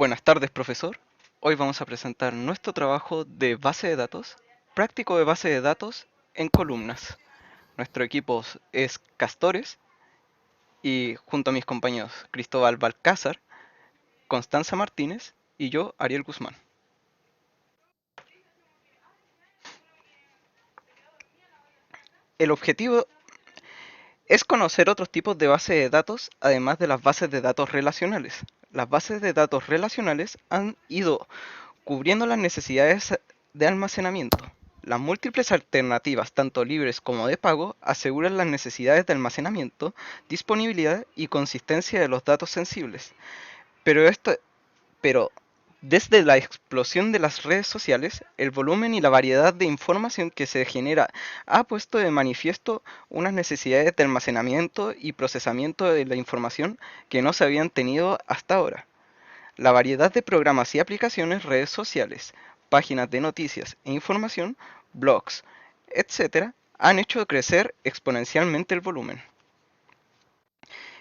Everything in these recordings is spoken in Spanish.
Buenas tardes, profesor. Hoy vamos a presentar nuestro trabajo de base de datos, práctico de base de datos en columnas. Nuestro equipo es Castores y junto a mis compañeros Cristóbal Balcázar, Constanza Martínez y yo, Ariel Guzmán. El objetivo es conocer otros tipos de bases de datos además de las bases de datos relacionales. Las bases de datos relacionales han ido cubriendo las necesidades de almacenamiento. Las múltiples alternativas, tanto libres como de pago, aseguran las necesidades de almacenamiento, disponibilidad y consistencia de los datos sensibles. Pero, pero desde la explosión de las redes sociales, el volumen y la variedad de información que se genera ha puesto de manifiesto unas necesidades de almacenamiento y procesamiento de la información que no se habían tenido hasta ahora. La variedad de programas y aplicaciones, redes sociales, páginas de noticias e información, blogs, etc., han hecho crecer exponencialmente el volumen.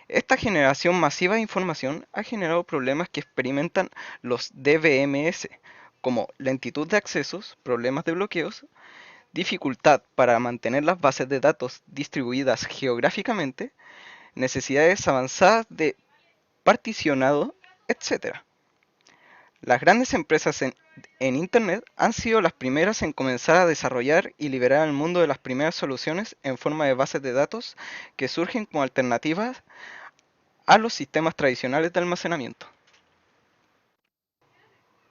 Esta generación masiva de información ha generado problemas que experimentan los DBMS, como lentitud de accesos, problemas de bloqueos, dificultad para mantener las bases de datos distribuidas geográficamente, necesidades avanzadas de particionado, etc. Las grandes empresas en Internet han sido las primeras en comenzar a desarrollar y liberar al mundo de las primeras soluciones en forma de bases de datos que surgen como alternativas a los sistemas tradicionales de almacenamiento.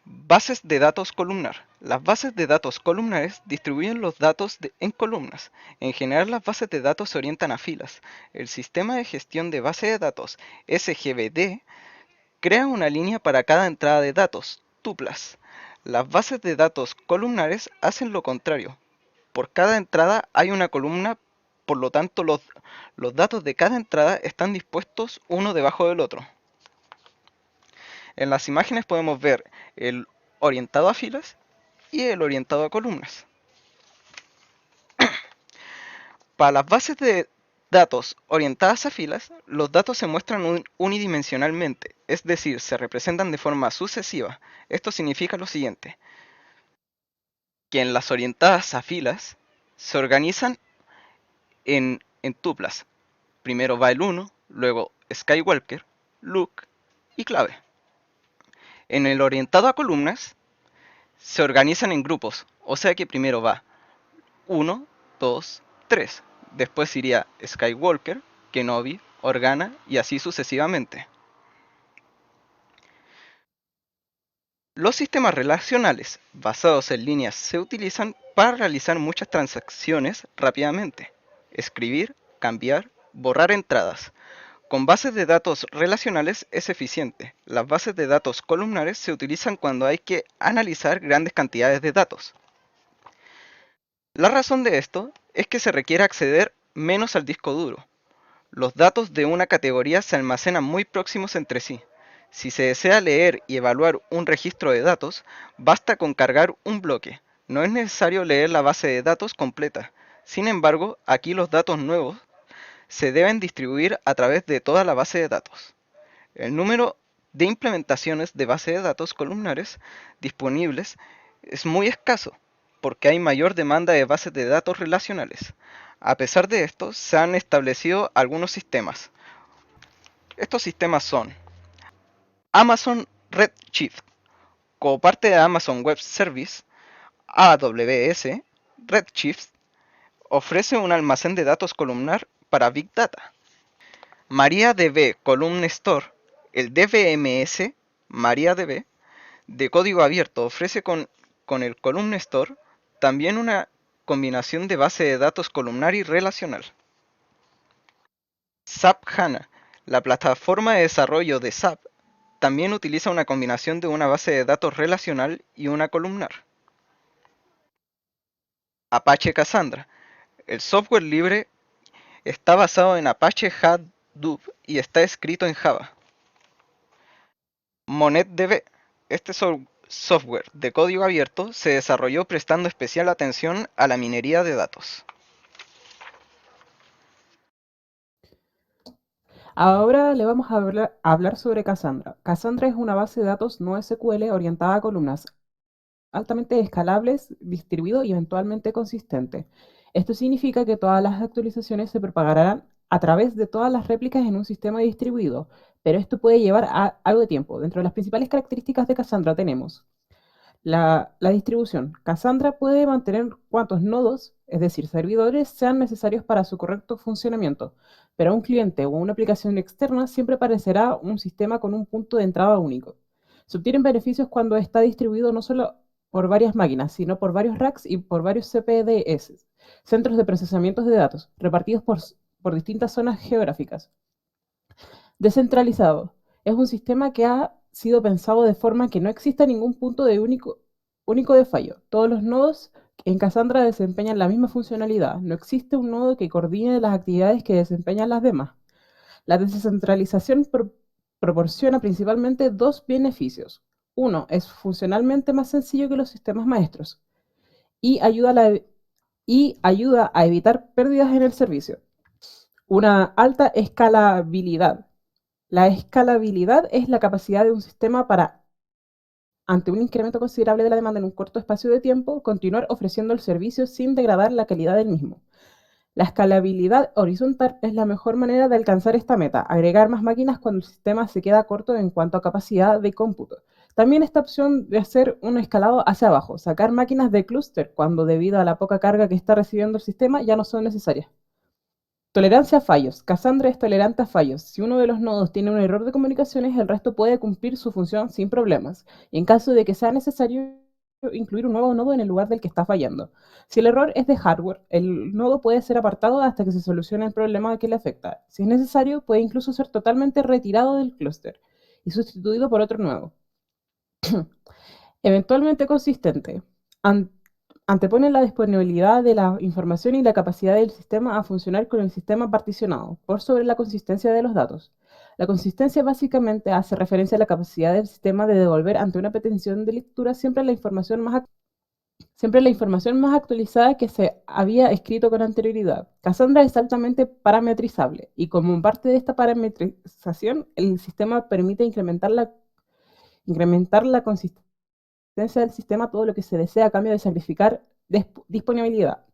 Bases de datos columnar. Las bases de datos columnares distribuyen los datos en columnas. En general, las bases de datos se orientan a filas. El sistema de gestión de base de datos SGBD crea una línea para cada entrada de datos, tuplas. Las bases de datos columnares hacen lo contrario. Por cada entrada hay una columna, por lo tanto los datos de cada entrada están dispuestos uno debajo del otro. En las imágenes podemos ver el orientado a filas y el orientado a columnas. Para las bases de datos orientadas a filas, los datos se muestran unidimensionalmente, es decir, se representan de forma sucesiva. Esto significa lo siguiente, que en las orientadas a filas se organizan en tuplas. Primero va el 1, luego Skywalker, Luke y clave. En el orientado a columnas se organizan en grupos, o sea que primero va 1, 2, 3. Después iría Skywalker, Kenobi, Organa y así sucesivamente. Los sistemas relacionales basados en líneas se utilizan para realizar muchas transacciones rápidamente. Escribir, cambiar, borrar entradas. Con bases de datos relacionales es eficiente. Las bases de datos columnares se utilizan cuando hay que analizar grandes cantidades de datos. La razón de esto es que se requiere acceder menos al disco duro. Los datos de una categoría se almacenan muy próximos entre sí. Si se desea leer y evaluar un registro de datos, basta con cargar un bloque. No es necesario leer la base de datos completa. Sin embargo, aquí los datos nuevos se deben distribuir a través de toda la base de datos. El número de implementaciones de base de datos columnares disponibles es muy escaso, porque hay mayor demanda de bases de datos relacionales. A pesar de esto, se han establecido algunos sistemas. Estos sistemas son Amazon Redshift, como parte de Amazon Web Service, AWS Redshift ofrece un almacén de datos columnar para Big Data. MariaDB Column Store, el DBMS MariaDB de código abierto ofrece con el Column Store también una combinación de base de datos columnar y relacional. SAP HANA, la plataforma de desarrollo de SAP, también utiliza una combinación de una base de datos relacional y una columnar. Apache Cassandra, el software libre está basado en Apache Hadoop y está escrito en Java. MonetDB, este software de código abierto se desarrolló prestando especial atención a la minería de datos. Ahora le vamos a hablar sobre Cassandra. Cassandra es una base de datos no SQL orientada a columnas, altamente escalables, distribuido y eventualmente consistente. Esto significa que todas las actualizaciones se propagarán a través de todas las réplicas en un sistema distribuido, pero esto puede llevar a algo de tiempo. Dentro de las principales características de Cassandra tenemos la distribución. Cassandra puede mantener cuantos nodos, es decir, servidores, sean necesarios para su correcto funcionamiento, pero a un cliente o una aplicación externa siempre parecerá un sistema con un punto de entrada único. Se obtienen beneficios cuando está distribuido no solo por varias máquinas, sino por varios racks y por varios CPDS, centros de procesamiento de datos, repartidos por distintas zonas geográficas. Descentralizado. Es un sistema que ha sido pensado de forma que no exista ningún punto de único de fallo. Todos los nodos en Cassandra desempeñan la misma funcionalidad. No existe un nodo que coordine las actividades que desempeñan las demás. La descentralización proporciona principalmente dos beneficios. Uno, es funcionalmente más sencillo que los sistemas maestros y ayuda a evitar pérdidas en el servicio. Una alta escalabilidad. La escalabilidad es la capacidad de un sistema para, ante un incremento considerable de la demanda en un corto espacio de tiempo, continuar ofreciendo el servicio sin degradar la calidad del mismo. La escalabilidad horizontal es la mejor manera de alcanzar esta meta, agregar más máquinas cuando el sistema se queda corto en cuanto a capacidad de cómputo. También esta opción de hacer un escalado hacia abajo, sacar máquinas de clúster cuando debido a la poca carga que está recibiendo el sistema ya no son necesarias. Tolerancia a fallos. Cassandra es tolerante a fallos. Si uno de los nodos tiene un error de comunicaciones, el resto puede cumplir su función sin problemas. Y en caso de que sea necesario incluir un nuevo nodo en el lugar del que está fallando. Si el error es de hardware, el nodo puede ser apartado hasta que se solucione el problema que le afecta. Si es necesario, puede incluso ser totalmente retirado del clúster y sustituido por otro nuevo. Eventualmente consistente. Antepone la disponibilidad de la información y la capacidad del sistema a funcionar con el sistema particionado, por sobre la consistencia de los datos. La consistencia básicamente hace referencia a la capacidad del sistema de devolver ante una petición de lectura siempre la información más actualizada que se había escrito con anterioridad. Cassandra es altamente parametrizable y como parte de esta parametrización, el sistema permite incrementar la consistencia del sistema todo lo que se desea a cambio de sacrificar disponibilidad.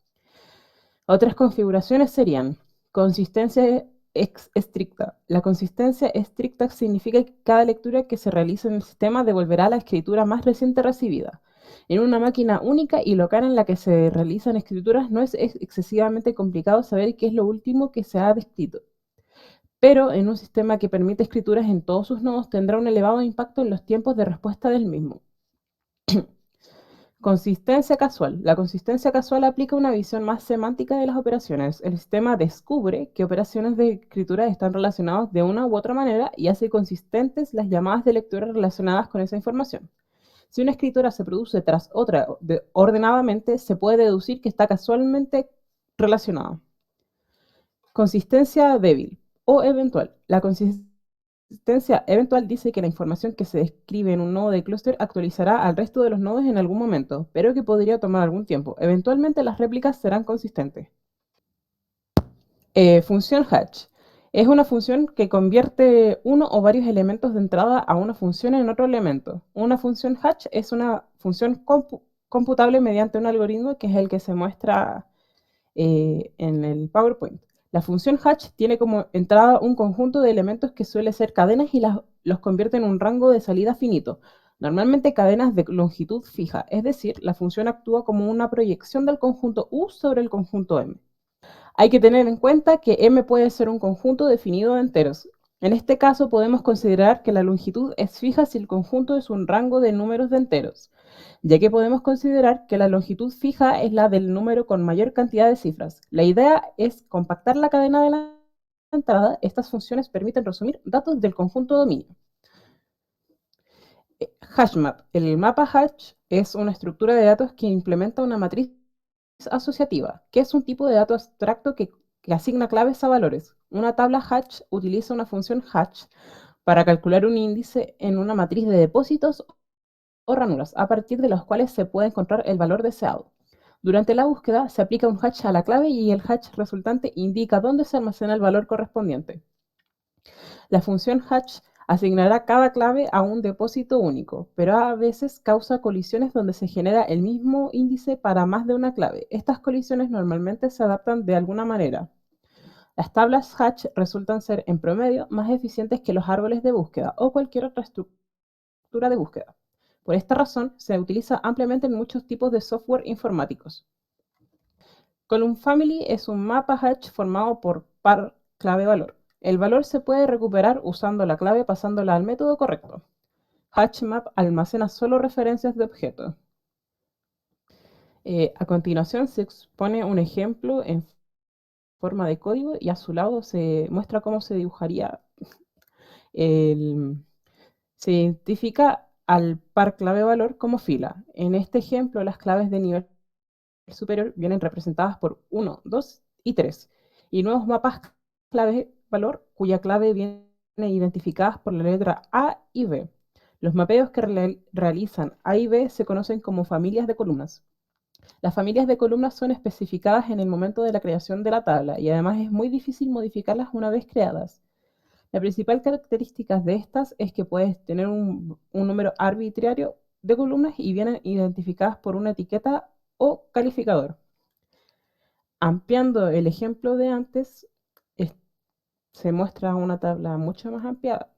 Otras configuraciones serían consistencia estricta. La consistencia estricta significa que cada lectura que se realice en el sistema devolverá la escritura más reciente recibida. En una máquina única y local en la que se realizan escrituras no es excesivamente complicado saber qué es lo último que se ha descrito. Pero en un sistema que permite escrituras en todos sus nodos tendrá un elevado impacto en los tiempos de respuesta del mismo. Consistencia casual. La consistencia casual aplica una visión más semántica de las operaciones. El sistema descubre que operaciones de escritura están relacionadas de una u otra manera y hace consistentes las llamadas de lectura relacionadas con esa información. Si una escritura se produce tras otra ordenadamente, se puede deducir que está casualmente relacionada. Consistencia débil o eventual. La consistencia eventual dice que la información que se describe en un nodo de clúster actualizará al resto de los nodos en algún momento, pero que podría tomar algún tiempo. Eventualmente las réplicas serán consistentes. Función hatch. Es una función que convierte uno o varios elementos de entrada a una función en otro elemento. Una función hatch es una función computable mediante un algoritmo que es el que se muestra en el PowerPoint. La función hatch tiene como entrada un conjunto de elementos que suele ser cadenas y los convierte en un rango de salida finito, normalmente cadenas de longitud fija, es decir, la función actúa como una proyección del conjunto U sobre el conjunto M. Hay que tener en cuenta que M puede ser un conjunto definido de enteros. En este caso podemos considerar que la longitud es fija si el conjunto es un rango de números de enteros, ya que podemos considerar que la longitud fija es la del número con mayor cantidad de cifras. La idea es compactar la cadena de la entrada. Estas funciones permiten resumir datos del conjunto dominio. HashMap. El mapa hash es una estructura de datos que implementa una matriz asociativa, que es un tipo de dato abstracto que asigna claves a valores. Una tabla hash utiliza una función hash para calcular un índice en una matriz de depósitos o ranuras, a partir de los cuales se puede encontrar el valor deseado. Durante la búsqueda se aplica un hash a la clave y el hash resultante indica dónde se almacena el valor correspondiente. La función hash asignará cada clave a un depósito único, pero a veces causa colisiones donde se genera el mismo índice para más de una clave. Estas colisiones normalmente se adaptan de alguna manera. Las tablas hash resultan ser, en promedio, más eficientes que los árboles de búsqueda o cualquier otra estructura de búsqueda. Por esta razón, se utiliza ampliamente en muchos tipos de software informáticos. Column Family es un mapa hash formado por par clave-valor. El valor se puede recuperar usando la clave pasándola al método correcto. HashMap almacena solo referencias de objetos. A continuación se expone un ejemplo en forma de código y a su lado se muestra cómo se dibujaría se identifica al par clave-valor como fila. En este ejemplo, las claves de nivel superior vienen representadas por 1, 2 y 3, y nuevos mapas clave-valor cuya clave viene identificadas por la letra A y B. Los mapeos que realizan A y B se conocen como familias de columnas. Las familias de columnas son especificadas en el momento de la creación de la tabla y además es muy difícil modificarlas una vez creadas. La principal característica de estas es que puedes tener un número arbitrario de columnas y vienen identificadas por una etiqueta o calificador. Ampliando el ejemplo de antes, se muestra una tabla mucho más ampliada.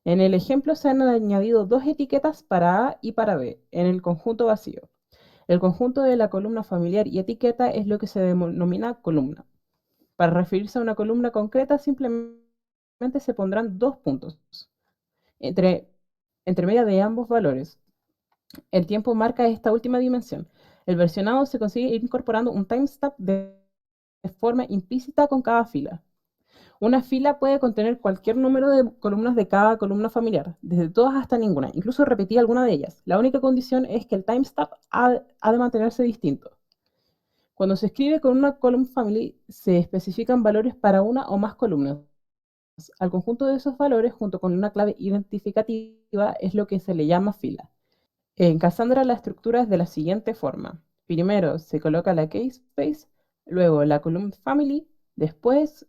En el ejemplo se han añadido dos etiquetas para A y para B en el conjunto vacío. El conjunto de la columna familiar y etiqueta es lo que se denomina columna. Para referirse a una columna concreta, simplemente se pondrán dos puntos entre medio de ambos valores. El tiempo marca esta última dimensión. El versionado se consigue incorporando un timestamp de forma implícita con cada fila. Una fila puede contener cualquier número de columnas de cada columna familiar, desde todas hasta ninguna, incluso repetir alguna de ellas. La única condición es que el timestamp ha de mantenerse distinto. Cuando se escribe con una column family, se especifican valores para una o más columnas. Al conjunto de esos valores, junto con una clave identificativa, es lo que se le llama fila. En Cassandra la estructura es de la siguiente forma. Primero se coloca la key space, luego la column family, después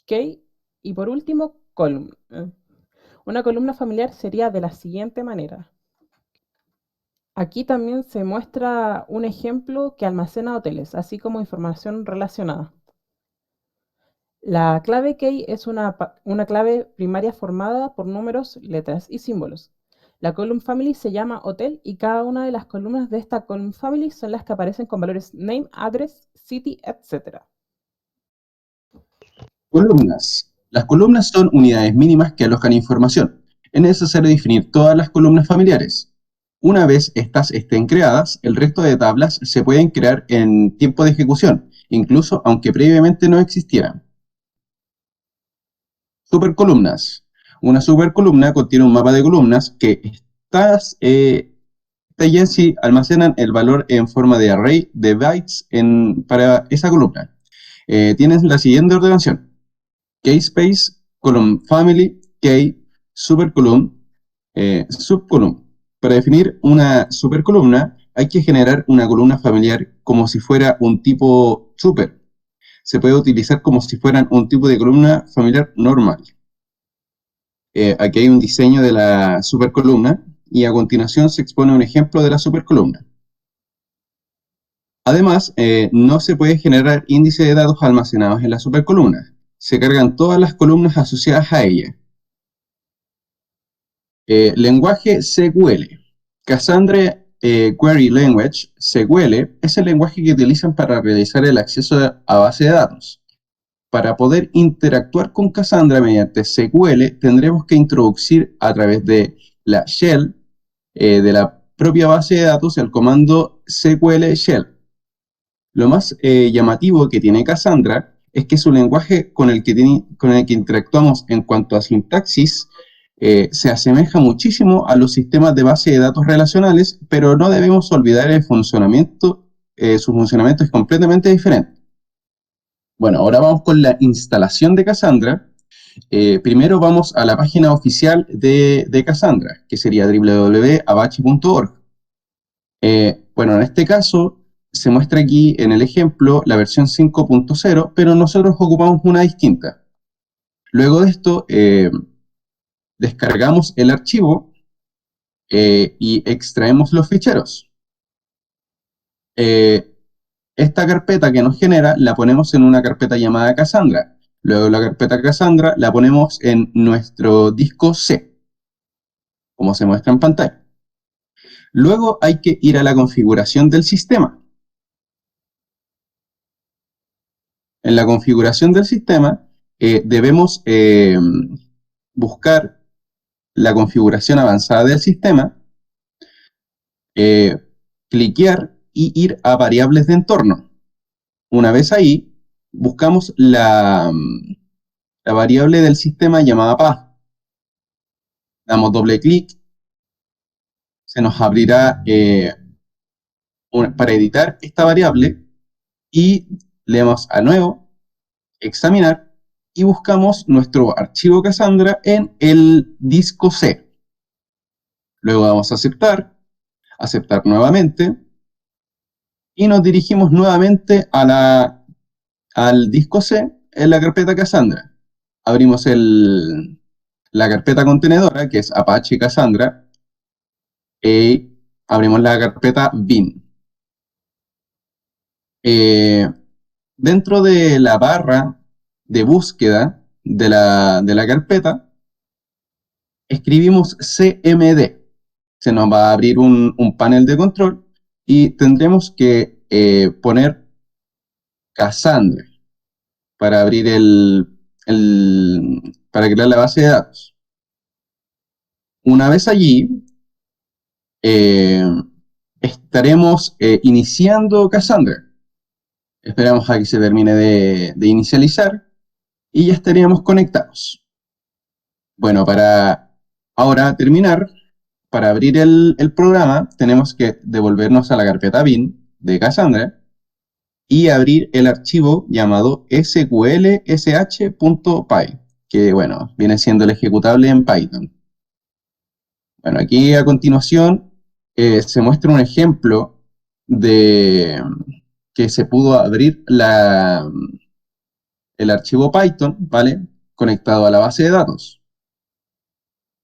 key y por último column. Una columna familiar sería de la siguiente manera. Aquí también se muestra un ejemplo que almacena hoteles, así como información relacionada. La clave key es una clave primaria formada por números, letras y símbolos. La column family se llama hotel y cada una de las columnas de esta column family son las que aparecen con valores name, address, city, etc. Columnas. Las columnas son unidades mínimas que alojan información. Es necesario definir todas las columnas familiares. Una vez estas estén creadas, el resto de tablas se pueden crear en tiempo de ejecución, incluso aunque previamente no existieran. Supercolumnas. Una supercolumna contiene un mapa de columnas que estas en sí almacenan el valor en forma de array de bytes para esa columna. Tienen la siguiente ordenación: Keyspace, column family, key, supercolumn, subcolumn. Para definir una supercolumna hay que generar una columna familiar como si fuera un tipo super. Se puede utilizar como si fueran un tipo de columna familiar normal. Aquí hay un diseño de la supercolumna y a continuación se expone un ejemplo de la supercolumna. Además, no se puede generar índice de datos almacenados en la supercolumna. Se cargan todas las columnas asociadas a ella. Lenguaje SQL. Cassandra Query Language, SQL, es el lenguaje que utilizan para realizar el acceso a base de datos. Para poder interactuar con Cassandra mediante SQL, tendremos que introducir a través de la shell de la propia base de datos el comando SQL shell. Lo más llamativo que tiene Cassandra es que su lenguaje con el que interactuamos en cuanto a sintaxis se asemeja muchísimo a los sistemas de base de datos relacionales, pero no debemos olvidar el funcionamiento, su funcionamiento es completamente diferente. Bueno, ahora vamos con la instalación de Cassandra. Primero vamos a la página oficial de Cassandra, que sería www.apache.org. Bueno, en este caso se muestra aquí en el ejemplo la versión 5.0, pero nosotros ocupamos una distinta. Luego de esto, descargamos el archivo y extraemos los ficheros. Esta carpeta que nos genera la ponemos en una carpeta llamada Cassandra. Luego la carpeta Cassandra la ponemos en nuestro disco C, como se muestra en pantalla. Luego hay que ir a la configuración del sistema. En la configuración del sistema debemos buscar la configuración avanzada del sistema, cliquear y ir a variables de entorno. Una vez ahí, buscamos la variable del sistema llamada path. Damos doble clic, se nos abrirá para editar esta variable y leemos a nuevo, examinar y buscamos nuestro archivo Cassandra en el disco C. Luego damos a aceptar, aceptar nuevamente y nos dirigimos nuevamente al disco C en la carpeta Cassandra. Abrimos la carpeta contenedora, que es Apache Cassandra, y abrimos la carpeta bin. Dentro de la barra de búsqueda de la carpeta, escribimos cmd. Se nos va a abrir un panel de control y tendremos que poner Cassandra para abrir para crear la base de datos. Una vez allí, estaremos iniciando Cassandra. Esperamos a que se termine de inicializar y ya estaríamos conectados. Bueno, para ahora terminar, para abrir el programa, tenemos que devolvernos a la carpeta bin de Cassandra y abrir el archivo llamado sqlsh.py, que bueno, viene siendo el ejecutable en Python. Bueno, aquí a continuación se muestra un ejemplo de que se pudo abrir el archivo Python, ¿vale? Conectado a la base de datos.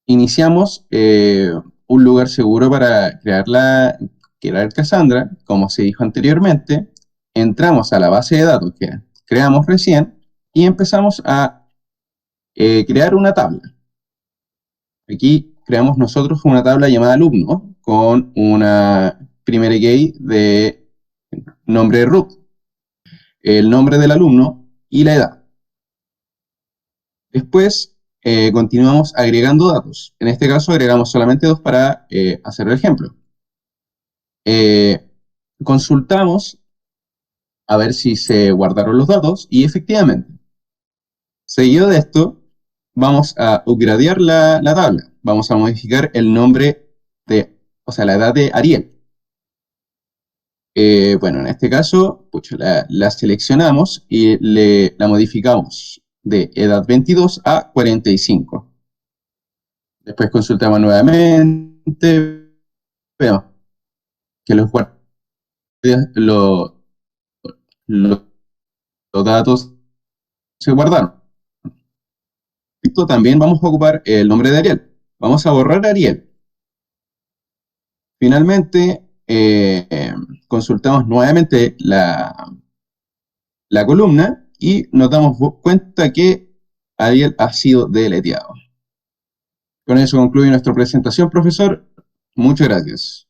Iniciamos un lugar seguro para crear Cassandra, como se dijo anteriormente. Entramos a la base de datos que creamos recién y empezamos a crear una tabla. Aquí creamos nosotros una tabla llamada alumno con una primera key de nombre root, el nombre del alumno y la edad. Después continuamos agregando datos. En este caso agregamos solamente 2 para hacer el ejemplo. Consultamos a ver si se guardaron los datos y efectivamente, seguido de esto, vamos a upgradear la tabla. Vamos a modificar el nombre o sea, la edad de Ariel. Bueno, en este caso, la seleccionamos y la modificamos de edad 22 a 45. Después consultamos nuevamente, vemos que los, los datos se guardaron. Esto también vamos a ocupar el nombre de Ariel. Vamos a borrar Ariel. Finalmente, consultamos nuevamente la columna y nos damos cuenta que Ariel ha sido deleteado. Con eso concluye nuestra presentación, profesor. Muchas gracias.